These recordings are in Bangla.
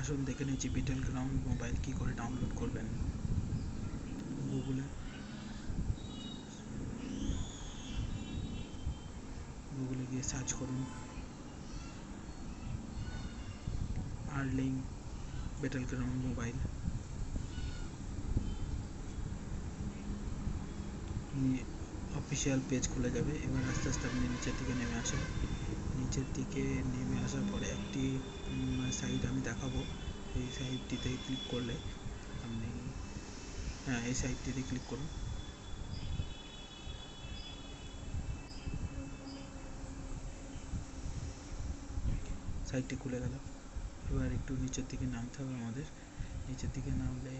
আসুন দেখে নিচ্ছি বিটেল গ্রাউন্ড মোবাইল কী করে ডাউনলোড করবেন। গুগলে গিয়ে সার্চ করুন Erling betel ground mobile. Official page খুলে যাবে। এবার আস্তে আস্তে আপনি নিচের দিকে নেমে আসেন। নিচের দিকে নেমে আসার পরে একটি সাইট আমি দেখাবো। এই সাইটটিতে ক্লিক করলে আপনি এই সাইটটিতে ক্লিক করুন। সাইটটি খুলে গেল। এবার একটু নিচের দিকে নামতে হবে আমাদের। নিচের দিকে নামলে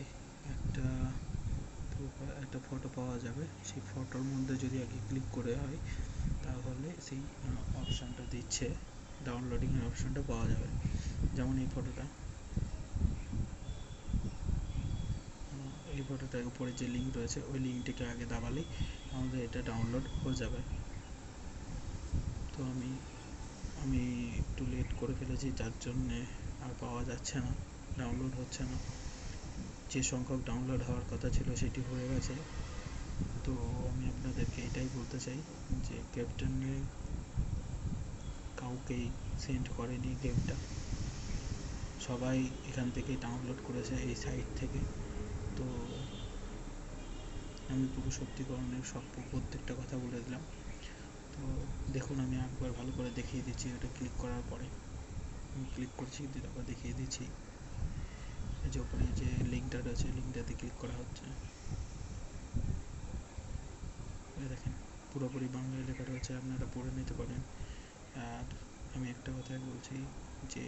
একটা ফটো পাওয়া যাবে। সেই ফটোর মধ্যে যদি আগে ক্লিক করে হয় তাহলে সেই অপশানটা দিচ্ছে, ডাউনলোডিংয়ের অপশানটা পাওয়া যাবে। যেমন এই ফটোটার উপরে যে লিঙ্ক রয়েছে ওই লিঙ্কটিকে আগে দাবালেই আমাদের এটা ডাউনলোড হয়ে যাবে। তো আমি একটু লেট করে ফেলেছি, যার জন্যে আর পাওয়া যাচ্ছে না, ডাউনলোড হচ্ছে না। যে সংখ্যক ডাউনলোড হওয়ার কথা ছিল সেটি হয়ে গেছে। তো আমি আপনাদেরকে এটাই বলতে চাই যে ক্যাপ্টেনে কাউকেই সেন্ড করেনি গেমটা, সবাই এখান থেকে ডাউনলোড করেছে এই সাইট থেকে। তো আমি পুরো সত্যিকরণের প্রত্যেকটা কথা বলে দিলাম। তো দেখুন, আমি একবার ভালো করে দেখিয়ে দিচ্ছি। এটা ক্লিক করার পরে আমি ক্লিক করছি, তারপর দেখিয়ে দিচ্ছি। এই যে ওপরে যে লিঙ্কটা রয়েছে লিঙ্কটাতে ক্লিক করা হচ্ছে, দেখেন পুরোপুরি বাংলায় লেখা রয়েছে, আপনারা পড়ে নিতে পারেন। আর আমি একটা কথাই বলছি যে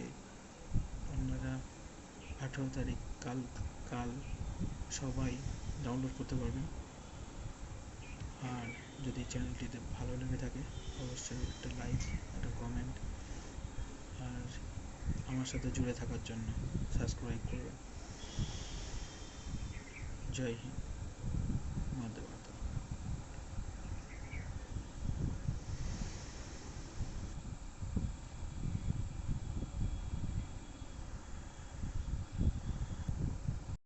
আপনারা 18 তারিখ কাল সবাই ডাউনলোড করতে পারবেন। আর যদি চ্যানেলটিতে ভালো লেগে থাকে অবশ্যই একটা লাইক, একটা কমেন্ট, আর আমার সাথে জুড়ে থাকার জন্য সাবস্ক্রাইব করবেন। জয় হিন্দ, ধন্যবাদ।